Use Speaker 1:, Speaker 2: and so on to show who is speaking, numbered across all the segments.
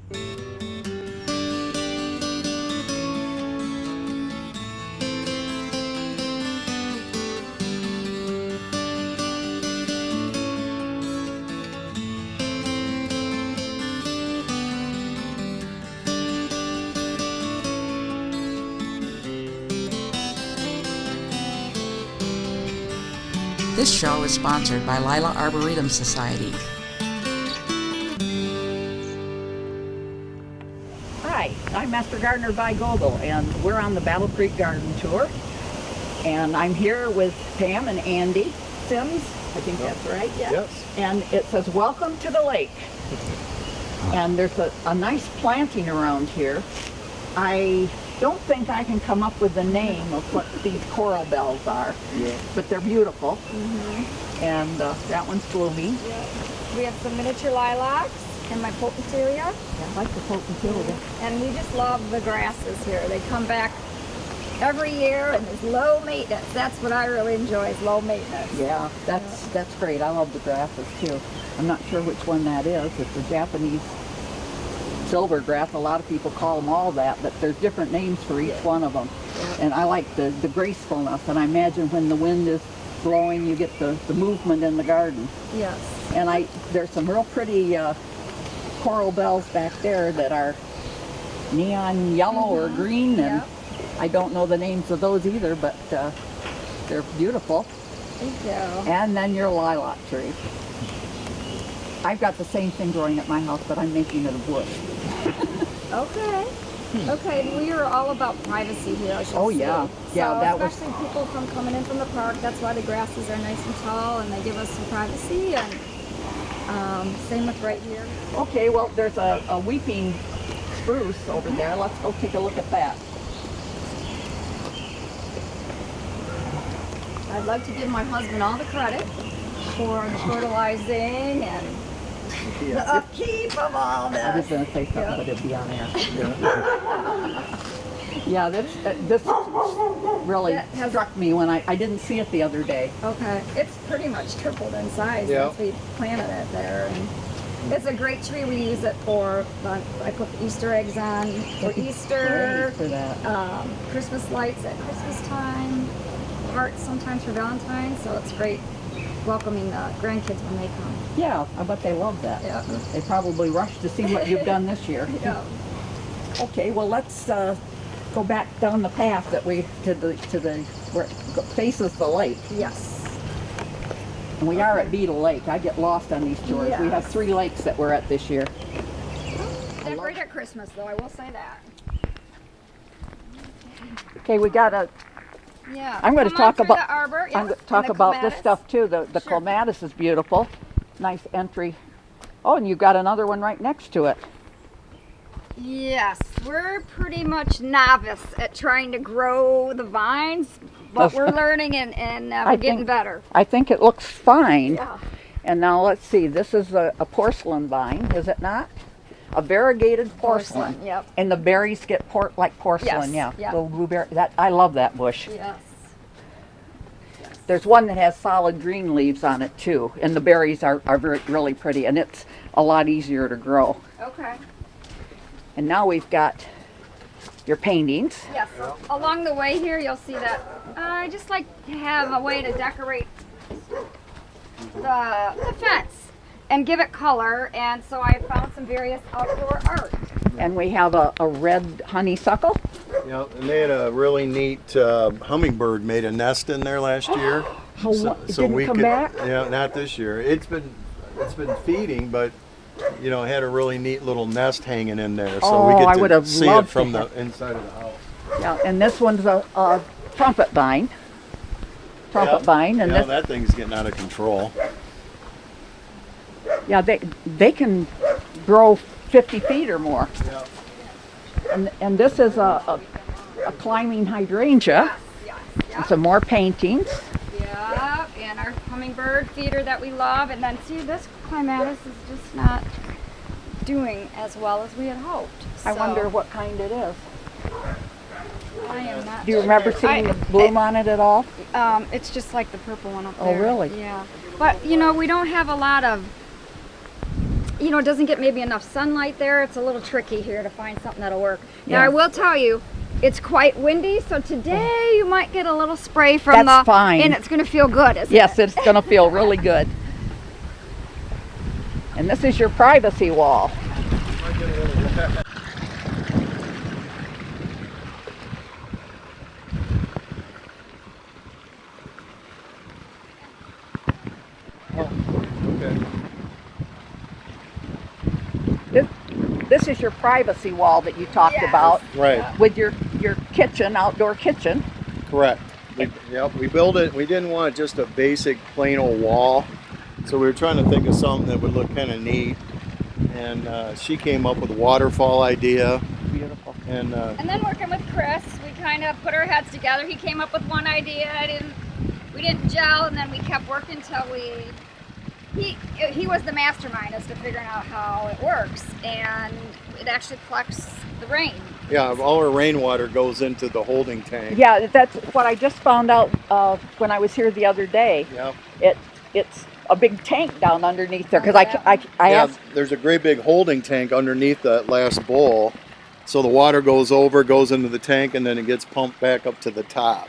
Speaker 1: This show is sponsored by Lila Arboretum Society.
Speaker 2: Hi, I'm Master Gardener Vi Gogol, and we're on the Battle Creek Garden Tour. And I'm here with Pam and Andy Sims. I think that's right. Yeah.
Speaker 3: Yes.
Speaker 2: And it says, "Welcome to the lake." And there's a nice planting around here. I don't think I can come up with the name of what these coral bells are, but they're beautiful. And that one's blooming.
Speaker 4: Yeah. We have some miniature lilacs and my potentialia.
Speaker 2: I like the potentialia.
Speaker 4: And we just love the grasses here. They come back every year and there's low maintenance. That's what I really enjoy, is low maintenance.
Speaker 2: Yeah, that's great. I love the grasses too. I'm not sure which one that is. It's a Japanese silver grass. A lot of people call them all that, but there's different names for each one of them. And I like the gracefulness, and I imagine when the wind is blowing, you get the movement in the garden.
Speaker 4: Yes.
Speaker 2: And there's some real pretty coral bells back there that are neon yellow or green, and I don't know the names of those either, but they're beautiful.
Speaker 4: Thank you.
Speaker 2: And then your lilac tree. I've got the same thing growing at my house, but I'm making it a bush.
Speaker 4: Okay. Okay, we are all about privacy here, I should
Speaker 2: Oh,
Speaker 4: say.
Speaker 2: yeah.
Speaker 4: So
Speaker 2: Yeah, that was...
Speaker 4: especially people from coming in from the park, that's why the grasses are nice and tall and they give us some privacy, and same with right here.
Speaker 2: Okay, well, there's a weeping spruce over there. Let's go take a look at that.
Speaker 4: I'd like to give my husband all the credit for the fertilizing and the upkeep of all this.
Speaker 2: I was going to say something, but it'd be on air. Yeah, this really struck me when I didn't see it the other day.
Speaker 4: Okay, it's pretty much tripled in size since we planted it there. And it's a great tree. We use it for, I put the Easter eggs on for Easter,
Speaker 2: For that.
Speaker 4: Christmas lights at Christmas time, hearts sometimes for Valentine's, so it's great welcoming the grandkids when they come.
Speaker 2: Yeah, I bet they love that.
Speaker 4: Yeah.
Speaker 2: They probably rush to see what you've done this year.
Speaker 4: Yeah.
Speaker 2: Okay, well, let's go back down the path that where it faces the lake.
Speaker 4: Yes.
Speaker 2: And we are at Beetle Lake. I get lost on these tours. We have 3 lakes that we're at this year.
Speaker 4: Decorate at Christmas, though, I will say that.
Speaker 2: Okay, we got a...
Speaker 4: Yeah.
Speaker 2: I'm going to talk about...
Speaker 4: The arbor,
Speaker 2: I'm going to talk about this stuff too. The clematis is beautiful. Nice entry. Oh, and you've got another one right next to it.
Speaker 4: Yes, we're pretty much novice at trying to grow the vines, but we're learning and we're getting better.
Speaker 2: I think it looks fine.
Speaker 4: Yeah.
Speaker 2: And now let's see, this is a porcelain vine, is it not? A variegated porcelain.
Speaker 4: Yep.
Speaker 2: And the berries get like porcelain,
Speaker 4: Yes,
Speaker 2: yeah. Little blueberry. I love that bush.
Speaker 4: Yes.
Speaker 2: There's one that has solid green leaves on it too, and the berries are really pretty, and it's a lot easier to grow.
Speaker 4: Okay.
Speaker 2: And now we've got your paintings.
Speaker 4: Yes. Along the way here, you'll see that I just like to have a way to decorate the fence and give it color, and so I found some various outdoor art.
Speaker 2: And we have a red honeysuckle.
Speaker 3: Yeah, and they had a really neat hummingbird made a nest in there last year.
Speaker 2: It didn't come back?
Speaker 3: Yeah, not this year. It's been feeding, but you know, it had a really neat little nest hanging in there, so we get to see it from the inside of the house.
Speaker 2: Yeah, and this one's a trumpet vine. Vine, and
Speaker 3: that thing's getting out of control.
Speaker 2: Yeah, they can grow 50 feet or more.
Speaker 3: Yeah.
Speaker 2: And this is a climbing hydrangea.
Speaker 4: Yes.
Speaker 2: And some more paintings.
Speaker 4: Yeah, and our hummingbird feeder that we love, and then see, this clematis is just not doing as well as we had hoped.
Speaker 2: I wonder what kind it is.
Speaker 4: I am not.
Speaker 2: Do you remember seeing the bloom on it at all?
Speaker 4: It's just like the purple one up there.
Speaker 2: Oh, really?
Speaker 4: Yeah. But, you know, we don't have a lot of you know, doesn't get maybe enough sunlight there, it's a little tricky here to find something that'll work. Now,
Speaker 2: Yeah.
Speaker 4: I will tell you, it's quite windy, so today you might get a little spray from
Speaker 2: That's fine.
Speaker 4: and it's going to feel good, isn't
Speaker 2: Yes,
Speaker 4: it?
Speaker 2: it's going to feel really good. And this is your privacy wall.
Speaker 3: Okay.
Speaker 2: This is your privacy wall that you talked
Speaker 4: Yes.
Speaker 2: about
Speaker 3: Right.
Speaker 2: with your kitchen, outdoor kitchen.
Speaker 3: Correct. We built it. We didn't want just a basic plain old wall, so we were trying to think of something that would look kind of neat. And she came up with a waterfall idea.
Speaker 2: Beautiful.
Speaker 3: And
Speaker 4: And then working with Chris, we kind of put our heads together. He came up with one idea. We didn't gel, and then we kept working till he was the mastermind as to figuring out how it works, and it actually collects the rain.
Speaker 3: yeah, all our rainwater goes into the holding tank.
Speaker 2: Yeah, that's what I just found out when I was here the other day.
Speaker 3: Yeah.
Speaker 2: It's a big tank down underneath there because
Speaker 4: Oh,
Speaker 2: I
Speaker 3: Yeah,
Speaker 2: asked.
Speaker 3: there's a great big holding tank underneath that last bowl. So the water goes into the tank, and then it gets pumped back up to the top.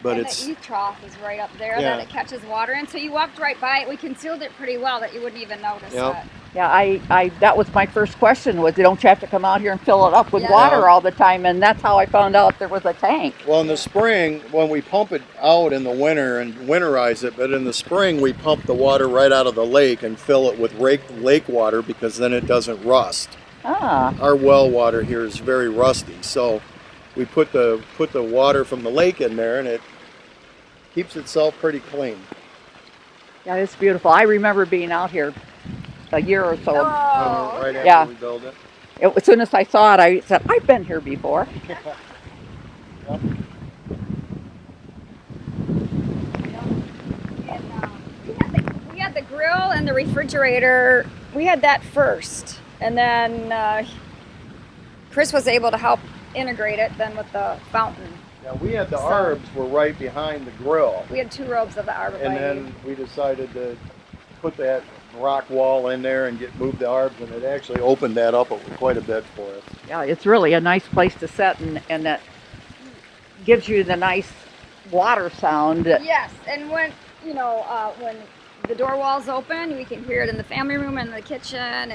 Speaker 3: But
Speaker 4: And
Speaker 3: it's
Speaker 4: the trough is right up there
Speaker 3: Yeah.
Speaker 4: that it catches water in. So you walked right by it. We concealed it pretty well that you wouldn't even notice
Speaker 3: Yep.
Speaker 4: it.
Speaker 2: Yeah, I that was my first question was, don't you have to come out here and fill it up with
Speaker 4: Yeah.
Speaker 2: water all the time? And that's how I found out there was a tank.
Speaker 3: well, in the spring when we pump it out in the winter and winterize it, but in the spring we pump the water right out of the lake and fill it with lake water because then it doesn't rust.
Speaker 2: Ah,
Speaker 3: Our well water here is very rusty, so we put the water from the lake in there, and it keeps itself pretty clean.
Speaker 2: yeah, it's beautiful. I remember being out here a year or so.
Speaker 4: Oh,
Speaker 3: Right after
Speaker 2: Yeah.
Speaker 3: we build it.
Speaker 2: As soon as I saw it, I said, I've been here before.
Speaker 4: And we had the grill and the refrigerator. We had that first, and then Chris was able to help integrate it then with the fountain.
Speaker 3: Yeah, we had the
Speaker 4: So-
Speaker 3: arbs were right behind the grill,
Speaker 4: We had 2 robes of the arborvitae.
Speaker 3: and then we decided to put that rock wall in there and move the arbs, and it actually opened that up quite a bit for us.
Speaker 2: Yeah, it's really a nice place to sit, and that gives you the nice water sound.
Speaker 4: Yes, and when when the door walls open, we can hear it in the family room and the kitchen,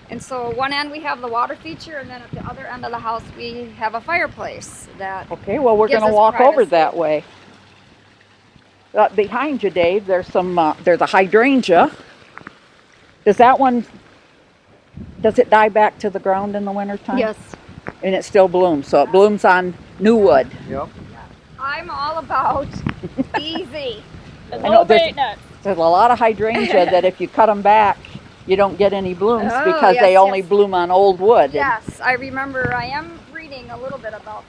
Speaker 4: and so one end we have the water feature, and then at the other end of the house we have a fireplace that.
Speaker 2: Okay, well, we're
Speaker 4: Gives
Speaker 2: going to
Speaker 4: us
Speaker 2: walk over
Speaker 4: privacy.
Speaker 2: that way. Behind you, Dave, there's a hydrangea. Does it die back to the ground in the wintertime?
Speaker 4: Yes,
Speaker 2: And it still blooms, so it blooms on new wood.
Speaker 3: Yep.
Speaker 4: I'm all about easy.
Speaker 2: I know there's a lot of hydrangea that if you cut them back, you don't get any blooms
Speaker 4: Oh,
Speaker 2: because
Speaker 4: yes,
Speaker 2: they only
Speaker 4: yes.
Speaker 2: bloom on old wood. And
Speaker 4: Yes, I remember. I am reading a little bit about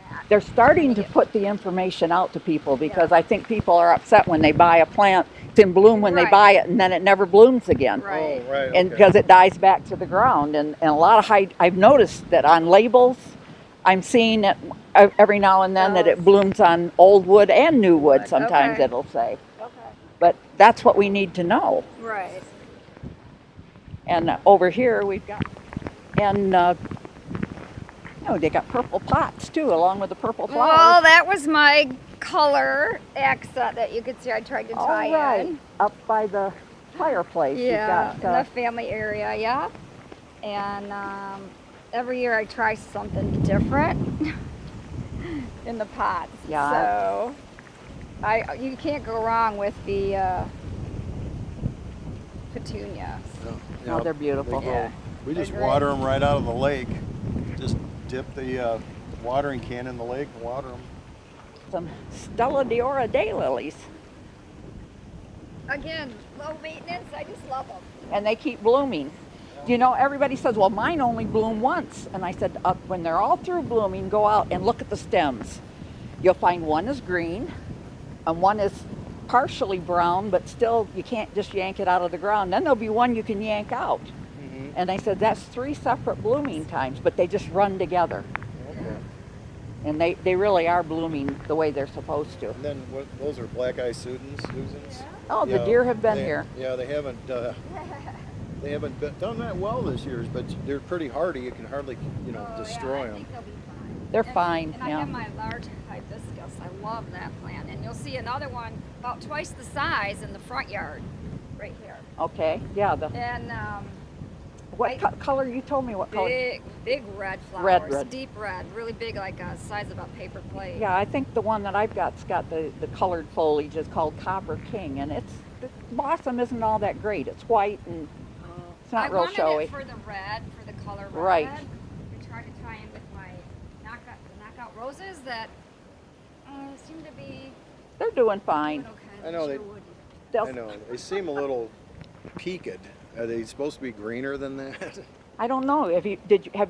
Speaker 4: that.
Speaker 2: they're starting to put the information out to people because I think people are upset when they buy a plant. It's in bloom when they
Speaker 4: Right.
Speaker 2: buy it, and then it never blooms again.
Speaker 4: Right.
Speaker 3: Oh, right.
Speaker 2: And
Speaker 3: okay.
Speaker 2: because it dies back to the ground. And a lot of I've noticed that on labels, I'm seeing it every now and then that it blooms on old wood and new wood. Sometimes
Speaker 4: Okay.
Speaker 2: it'll say.
Speaker 4: Okay.
Speaker 2: But that's what we need to know.
Speaker 4: Right.
Speaker 2: And over here we've got, and they got purple pots too, along with the purple flowers.
Speaker 4: Well, that was my color accent that you could see. I tried to
Speaker 2: All
Speaker 4: tie
Speaker 2: right,
Speaker 4: in.
Speaker 2: up by the fireplace.
Speaker 4: Yeah,
Speaker 2: You've
Speaker 4: in
Speaker 2: got,
Speaker 4: the family area, yeah. And every year I try something different in the pots.
Speaker 2: Yeah.
Speaker 4: So you can't go wrong with the petunias.
Speaker 2: oh, they're beautiful.
Speaker 3: They go-
Speaker 4: Yeah.
Speaker 3: We just
Speaker 4: They're great.
Speaker 3: water them right out of the lake. Just dip the watering can in the lake and water them.
Speaker 2: Some Stella Diora daylilies,
Speaker 4: Again, low maintenance. I just love them.
Speaker 2: and they keep blooming. You know, everybody says, well, mine only bloom once. And I said, when they're all through blooming, go out and look at the stems. You'll find one is green and one is partially brown, but still you can't just yank it out of the ground. Then there'll be one you can yank out. And I said, that's 3 separate blooming times, but they just run together.
Speaker 3: Okay.
Speaker 2: And they really are blooming the way they're supposed to.
Speaker 3: And then those are black eye Susans.
Speaker 2: Oh, the deer have been here.
Speaker 3: Yeah, they haven't They haven't done that well this year, but they're pretty hardy. You can hardly, destroy
Speaker 4: I
Speaker 3: them.
Speaker 4: think they'll be fine.
Speaker 2: They're fine,
Speaker 4: And I
Speaker 2: yeah.
Speaker 4: have my large hibiscus. I love that plant. And you'll see another one about twice the size in the front yard, right here.
Speaker 2: Okay, yeah.
Speaker 4: And
Speaker 2: What color? You told me what color.
Speaker 4: big red flowers,
Speaker 2: Red.
Speaker 4: deep red, really big, like a size of a paper plate.
Speaker 2: Yeah, I think the one that I've got's got the colored foliage is called Copper King, and the blossom isn't all that great. It's white and it's not
Speaker 4: I
Speaker 2: real
Speaker 4: wanted
Speaker 2: showy.
Speaker 4: it for the red, for the color red.
Speaker 2: Right.
Speaker 4: I tried to tie in with my knockout roses that seem to be
Speaker 2: They're doing fine.
Speaker 4: doing okay.
Speaker 3: I know
Speaker 4: Sure
Speaker 3: they-
Speaker 4: would.
Speaker 2: They'll-
Speaker 3: I know. They seem a little peaked. Are they supposed to be greener than that?
Speaker 2: I don't know. Have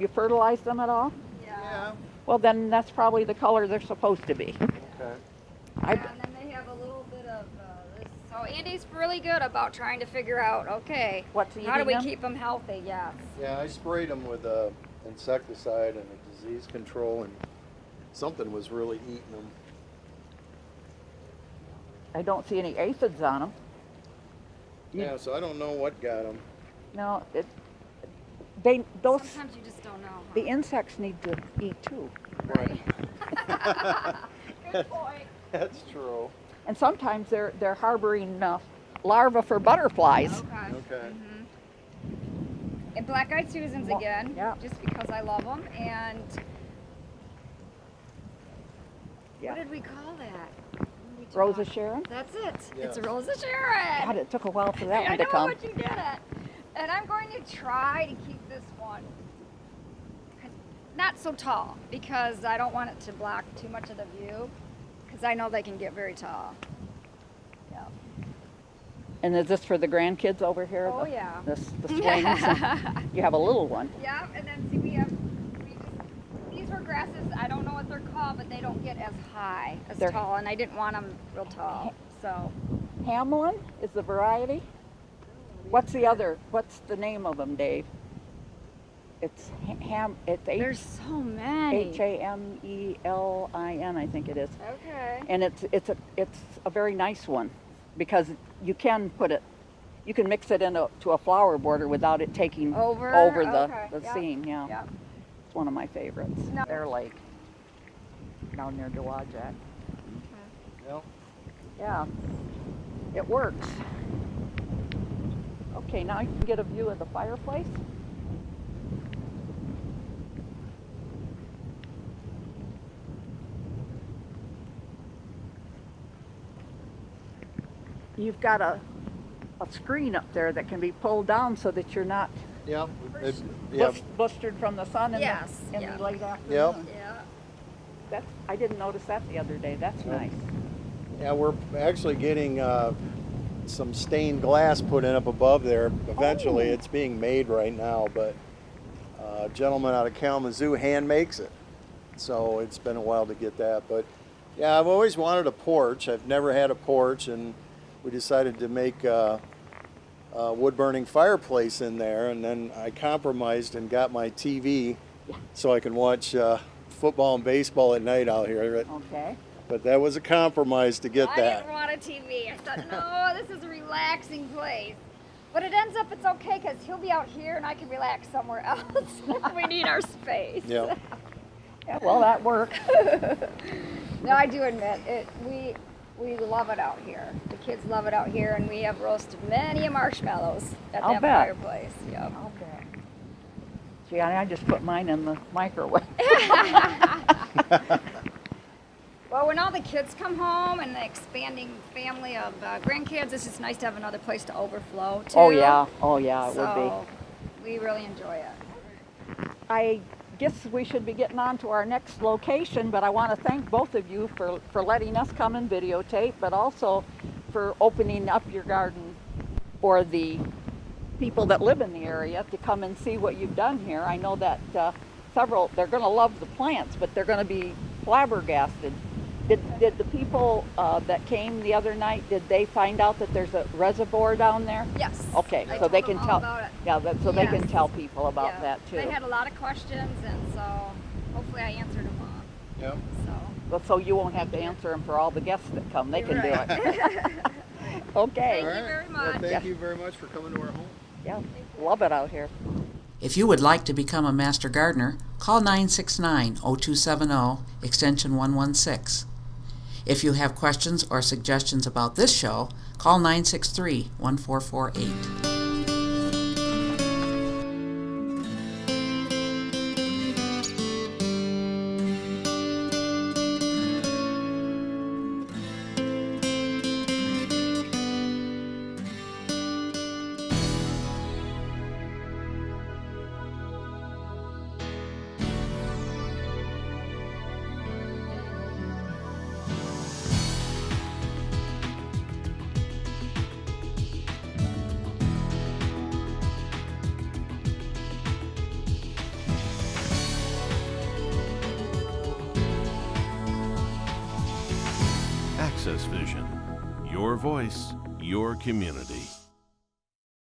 Speaker 2: you fertilized them at all?
Speaker 4: Yeah.
Speaker 2: Well, then that's probably the color they're supposed to be.
Speaker 3: Okay.
Speaker 2: I,
Speaker 4: And then they have a little bit of this. So Andy's really good about trying to figure out, okay,
Speaker 2: What's
Speaker 4: how do
Speaker 2: eating
Speaker 4: we
Speaker 2: them?
Speaker 4: keep them healthy? Yes.
Speaker 3: Yeah, I sprayed them with insecticide and a disease control, and something was really eating them.
Speaker 2: I don't see any aphids on them.
Speaker 3: Yeah, so I don't know what got them.
Speaker 2: No,
Speaker 4: Sometimes you just don't know. Huh?
Speaker 2: the insects need to eat too.
Speaker 4: Right. Good point.
Speaker 3: That's true.
Speaker 2: And sometimes they're harboring larvae for butterflies.
Speaker 4: Okay.
Speaker 3: Okay.
Speaker 4: And black-eyed Susans
Speaker 2: Well,
Speaker 4: again,
Speaker 2: yeah.
Speaker 4: just because I love them. And
Speaker 2: Yeah.
Speaker 4: what did we call that?
Speaker 2: Rosa Sharon?
Speaker 4: That's it. It's a
Speaker 3: Yes.
Speaker 4: Rosa Sharon.
Speaker 2: God, it took a while for that
Speaker 4: I
Speaker 2: one to
Speaker 4: know,
Speaker 2: come.
Speaker 4: but you did it. And I'm going to try to keep this one not so tall because I don't want it to block too much of the view because I know they can get very tall. Yeah.
Speaker 2: And is this for the grandkids over here?
Speaker 4: Oh, yeah.
Speaker 2: The swings? You have a little one.
Speaker 4: Yeah, and then see these were grasses, I don't know what they're called, but they don't get as high, as
Speaker 2: They're-
Speaker 4: tall, and I didn't want them real tall, so.
Speaker 2: Hamlin is the variety. What's the name of them, Dave? It's it's
Speaker 4: There's so many.
Speaker 2: Hamelin, I think it is.
Speaker 4: Okay.
Speaker 2: And it's a very nice one because you can mix it into a flower border without it taking
Speaker 4: Over?
Speaker 2: the
Speaker 4: Okay, yep,
Speaker 2: scene. Yeah,
Speaker 4: yep.
Speaker 2: it's one of my favorites.
Speaker 4: No.
Speaker 2: Bear Lake down near Dowagiac.
Speaker 3: Well,
Speaker 2: Yeah, it works. Okay, now you can get a view of the fireplace. You've got a screen up there that can be pulled down so that you're not
Speaker 3: yeah. Yeah.
Speaker 2: blistered from the sun in
Speaker 4: Yes,
Speaker 2: the
Speaker 4: yeah.
Speaker 2: late afternoon.
Speaker 4: Yeah.
Speaker 2: I didn't notice that the other day. That's
Speaker 3: Yep.
Speaker 2: nice.
Speaker 3: Yeah, we're actually getting some stained glass put in up above there. Eventually,
Speaker 2: Oh.
Speaker 3: it's being made right now, but a gentleman out of Kalamazoo hand makes it. So it's been a while to get that. But yeah, I've always wanted a porch. I've never had a porch, and we decided to make a wood burning fireplace in there. And then I compromised and got my TV so I can watch football and baseball at night out here.
Speaker 2: Okay.
Speaker 3: But that was a compromise to get
Speaker 4: I
Speaker 3: that.
Speaker 4: didn't want a TV. I thought, no, this is a relaxing place. But it ends up it's okay because he'll be out here and I can relax somewhere else. We need our space.
Speaker 3: Yeah.
Speaker 2: Yeah, well, that works.
Speaker 4: No, I do admit it. We love it out here. The kids love it out here, and we have roasted many marshmallows at
Speaker 2: I'll
Speaker 4: that
Speaker 2: bet.
Speaker 4: fireplace. Yep.
Speaker 2: Okay. Gee, I just put mine in the microwave.
Speaker 4: Well, when all the kids come home and the expanding family of grandkids, it's just nice to have another place to overflow to.
Speaker 2: Oh yeah, it would
Speaker 4: So we really enjoy it.
Speaker 2: be. I guess we should be getting on to our next location, but I want to thank both of you for letting us come and videotape, but also for opening up your garden for the people that live in the area to come and see what you've done here. I know that they're going to love the plants, but they're going to be flabbergasted. Did the people that came the other night, did they find out that there's a reservoir down there?
Speaker 4: Yes.
Speaker 2: Okay,
Speaker 4: I
Speaker 2: so
Speaker 4: told
Speaker 2: they
Speaker 4: them
Speaker 2: can
Speaker 4: all
Speaker 2: tell.
Speaker 4: about it.
Speaker 2: Yeah, so they can
Speaker 4: Yes.
Speaker 2: tell people about
Speaker 4: Yeah.
Speaker 2: that too.
Speaker 4: They had a lot of questions, and so hopefully I answered them all.
Speaker 3: Yep.
Speaker 4: So.
Speaker 2: Well, so you won't have to answer them for all the guests that come. They can do
Speaker 4: Right.
Speaker 2: it. Okay.
Speaker 4: Thank you very
Speaker 3: Well,
Speaker 4: much.
Speaker 3: thank you very much for coming to our home.
Speaker 2: Yeah. Love it out here.
Speaker 1: If you would like to become a Master Gardener, call 969-0270, extension 116. If you have questions or suggestions about this show, call 963-1448.
Speaker 5: AccessVision. Your voice, your community.